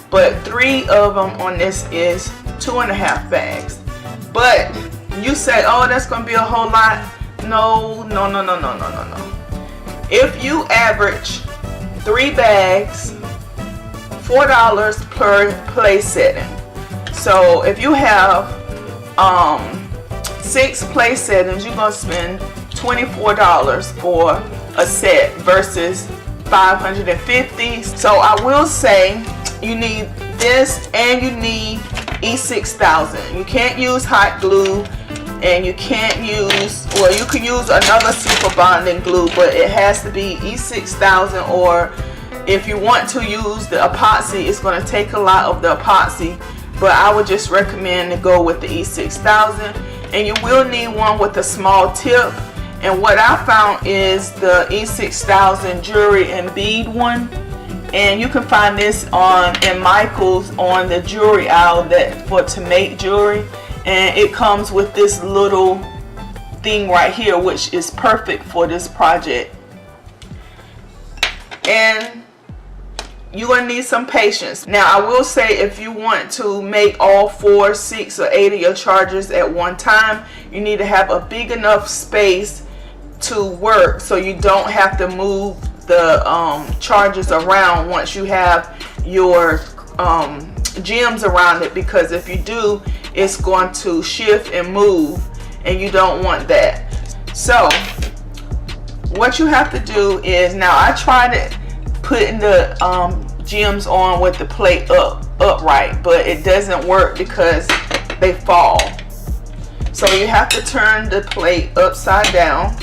but 3 of them on this is 2.5 bags. But you say, oh, that's gonna be a whole lot. No. If you average 3 bags, $4 per play setting. So if you have 6 play settings, you're gonna spend $24 for a set versus $550. So I will say you need this and you need E6000. You can't use hot glue, and you can't use, well, you can use another super bonding glue, but it has to be E6000, or if you want to use the epoxy, it's going to take a lot of the epoxy, but I would just recommend to go with the E6000. And you will need one with a small tip, and what I found is the E6000 jewelry and bead one, and you can find this in Michael's on the jewelry aisle to make jewelry. And it comes with this little thing right here, which is perfect for this project. And you're going to need some patience. Now, I will say, if you want to make all 4, 6, or 8 of your chargers at one time, you need to have a big enough space to work so you don't have to move the chargers around once you have your gems around it, because if you do, it's going to shift and move, and you don't want that. So what you have to do is, now I tried putting the gems on with the plate upright, but it doesn't work because they fall. So you have to turn the plate upside down,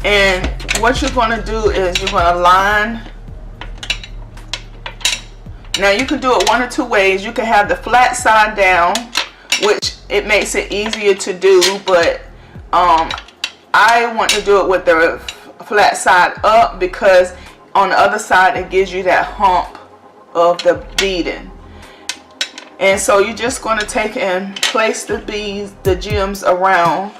and what you're going to do is you're going to line. Now you can do it one or two ways. You can have the flat side down, which it makes it easier to do, but I want to do it with the flat side up, because on the other side it gives you that hump of the beading. And so you're just going to take and place the beads, the gems around.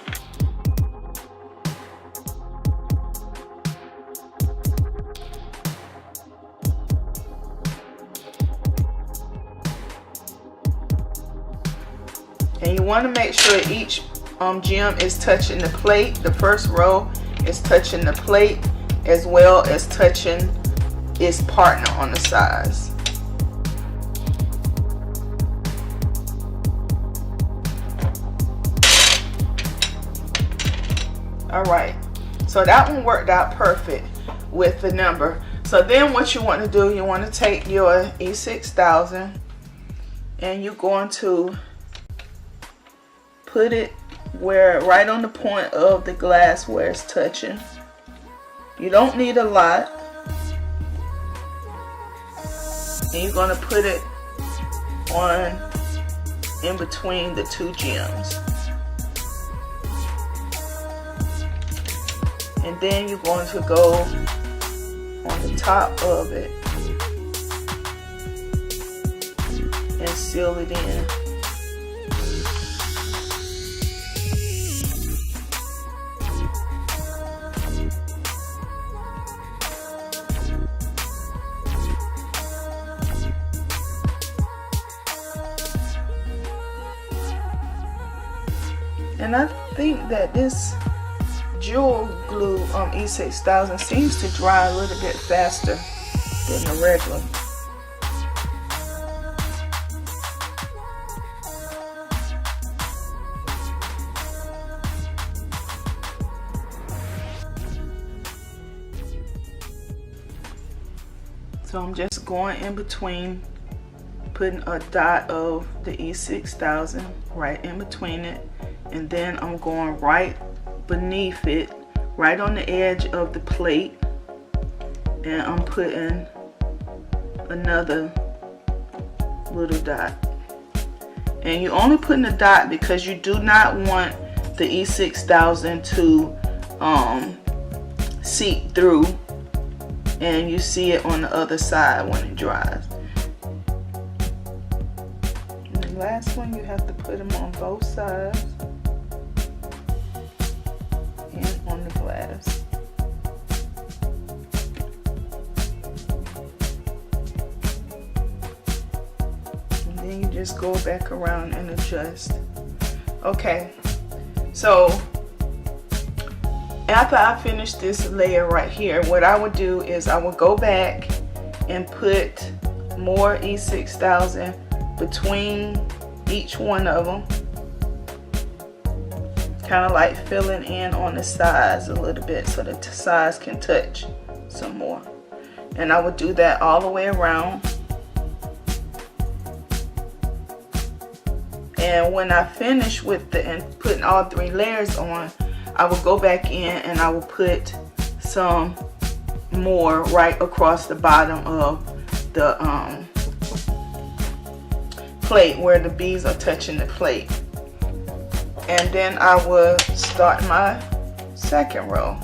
And you want to make sure each gem is touching the plate. The first row is touching the plate as well as touching its partner on the sides. Alright, so that one worked out perfect with the number. So then what you want to do, you want to take your E6000 and you're going to put it right on the point of the glass where it's touching. You don't need a lot. And you're going to put it on in between the 2 gems. And then you're going to go on the top of it and seal it in. And I think that this jewel glue E6000 seems to dry a little bit faster than the regular. So I'm just going in between, putting a dot of the E6000 right in between it, and then I'm going right beneath it, right on the edge of the plate, and I'm putting another little dot. And you're only putting a dot because you do not want the E6000 to seep through, and you see it on the other side when it dries. And the last one, you have to put them on both sides and on the glass. then you just go back around and adjust. Okay, so after I finish this layer right here, what I would do is I would go back and put more E6000 between each one of them, kind of like filling in on the sides a little bit so the sides can touch some more. And I would do that all the way around. And when I finish with putting all 3 layers on, I will go back in and I will put some more right across the bottom of the plate where the beads are touching the plate. And then I will start my second row.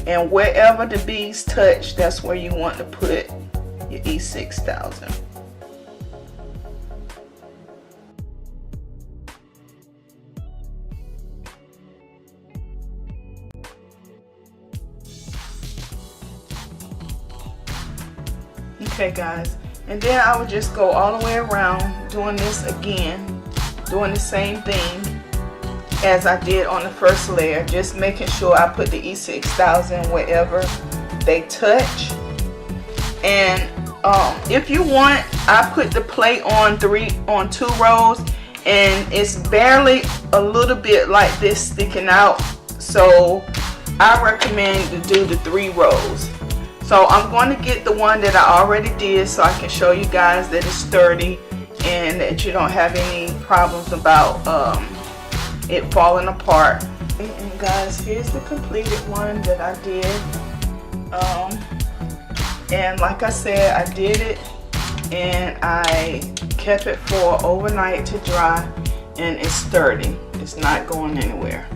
And wherever the beads touch, that's where you want to put your E6000. Okay guys, and then I would just go all the way around doing this again, doing the same thing as I did on the first layer, just making sure I put the E6000 wherever they touch. And if you want, I put the plate on 2 rows, and it's barely a little bit like this sticking out, so I recommend to do the 3 rows. So I'm going to get the one that I already did so I can show you guys that it's sturdy and that you don't have any problems about it falling apart. And guys, here's the completed one that I did. And like I said, I did it and I kept it for overnight to dry, and it's sturdy. It's not going anywhere.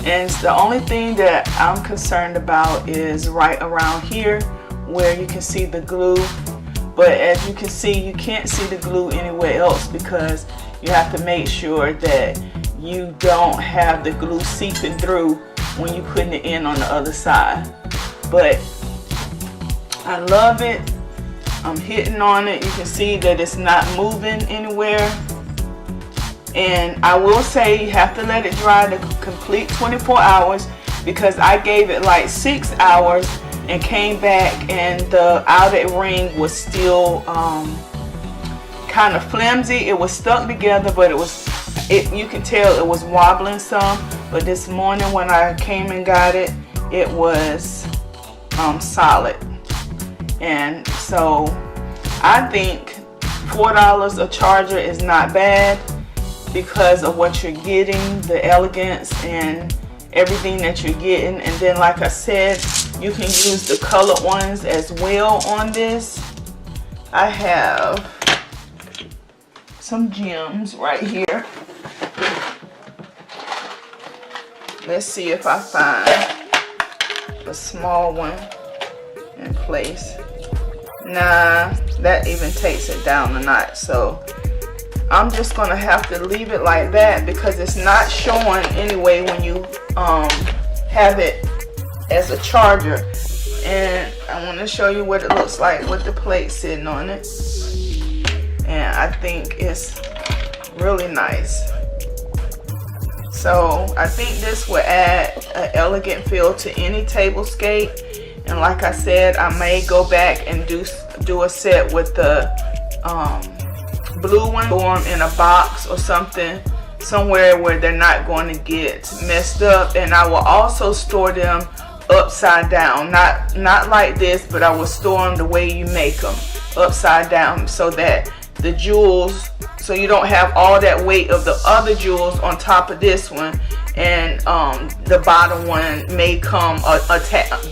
And the only thing that I'm concerned about is right around here where you can see the glue. But as you can see, you can't see the glue anywhere else because you have to make sure that you don't have the glue seeping through when you're putting it in on the other side. But I love it. I'm hitting on it. You can see that it's not moving anywhere. And I will say you have to let it dry the complete 24 hours because I gave it like 6 hours and came back and the outer ring was still kind of flimsy. It was stuck together, but you can tell it was wobbling some. But this morning when I came and got it, it was solid. And so I think $4 a charger is not bad, because of what you're getting, the elegance and everything that you're getting. And then like I said, you can use the colored ones as well on this. I have some gems right here. Let's see if I find a small one in place. Nah, that even takes it down a notch, so I'm just gonna have to leave it like that because it's not showing anyway when you have it as a charger. And I want to show you what it looks like with the plate sitting on it, and I think it's really nice. So I think this will add an elegant feel to any table scape. And like I said, I may go back and do a set with the blue one, store them in a box or something, somewhere where they're not going to get messed up. And I will also store them upside down, not like this, but I will store them the way you make them, upside down, so that the jewels, so you don't have all that weight of the other jewels on top of this one, and the bottom one may come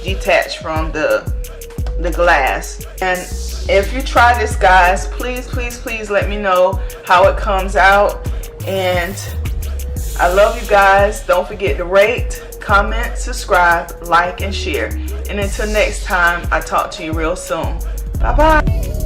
detached from the glass. And if you try this, guys, please let me know how it comes out. And I love you guys. Don't forget to rate, comment, subscribe, like, and share. And until next time, I talk to you real soon. Bye bye.